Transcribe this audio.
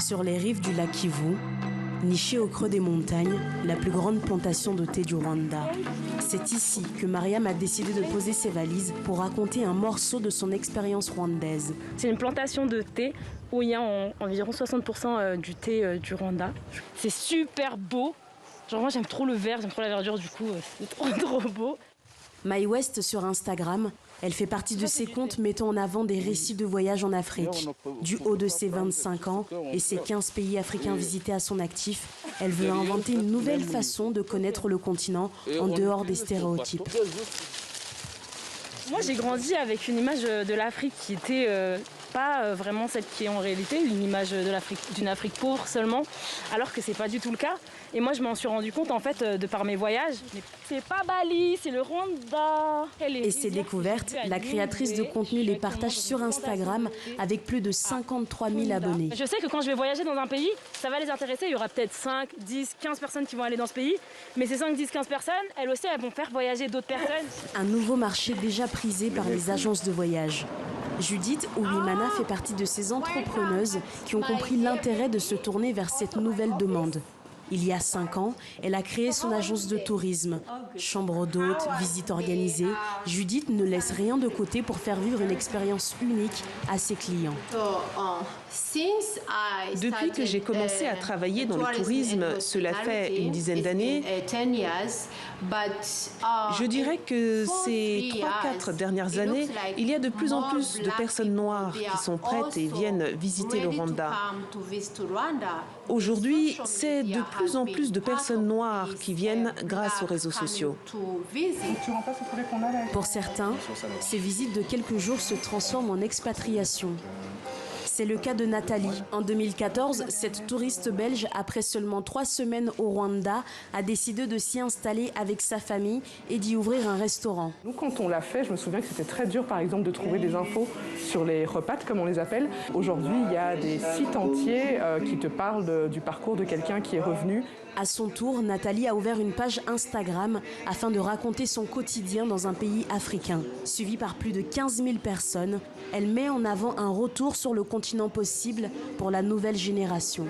Sur les rives du lac Kivu, nichée au creux des montagnes, la plus grande plantation de thé du Rwanda. C'est ici que Mariam a décidé de poser ses valises pour raconter un morceau de son expérience rwandaise. C'est une plantation de thé où il y a environ 60% du thé du Rwanda. C'est super beau. Genre moi j'aime trop le vert, j'aime trop la verdure, du coup c'est trop beau. My West sur Instagram, elle fait partie de ces comptes mettant en avant des récits de voyage en Afrique. Du haut de ses 25 ans et ses 15 pays africains visités à son actif, elle veut inventer une nouvelle façon de connaître le continent en dehors des stéréotypes. Moi j'ai grandi avec une image de l'Afrique qui était pas vraiment celle qui est en réalité, une image d'une Afrique pauvre seulement, alors que c'est pas du tout le cas. Et moi je m'en suis rendu compte en fait de par mes voyages. Mais c'est pas Bali, c'est le Rwanda. Et ces découvertes, la créatrice de contenu les partage sur Instagram avec plus de 53 000 abonnés. Je sais que quand je vais voyager dans un pays, ça va les intéresser. Il y aura peut-être 5, 10, 15 personnes qui vont aller dans ce pays. Mais ces 5, 10, 15 personnes, elles aussi, elles vont faire voyager d'autres personnes. Un nouveau marché déjà prisé par les agences de voyage. Judith Oulimana fait partie de ces entrepreneuses qui ont compris l'intérêt de se tourner vers cette nouvelle demande. Il y a 5 ans, elle a créé son agence de tourisme. Chambre d'hôtes, visites organisées, Judith ne laisse rien de côté pour faire vivre une expérience unique à ses clients. Depuis que j'ai commencé à travailler dans le tourisme, cela fait une dizaine d'années, je dirais que ces 3-4 dernières années, il y a de plus en plus de personnes noires qui sont prêtes et viennent visiter le Rwanda. Aujourd'hui, c'est de plus en plus de personnes noires qui viennent grâce aux réseaux sociaux. Pour certains, ces visites de quelques jours se transforment en expatriation. C'est le cas de Nathalie. En 2014, cette touriste belge, après seulement 3 semaines au Rwanda, a décidé de s'y installer avec sa famille et d'y ouvrir un restaurant. Nous, quand on l'a fait, je me souviens que c'était très dur, par exemple, de trouver des infos sur les repas, comme on les appelle. Aujourd'hui, il y a des sites entiers qui te parlent du parcours de quelqu'un qui est revenu. À son tour, Nathalie a ouvert une page Instagram afin de raconter son quotidien dans un pays africain. Suivie par plus de 15 000 personnes, elle met en avant un retour sur le continent possible pour la nouvelle génération.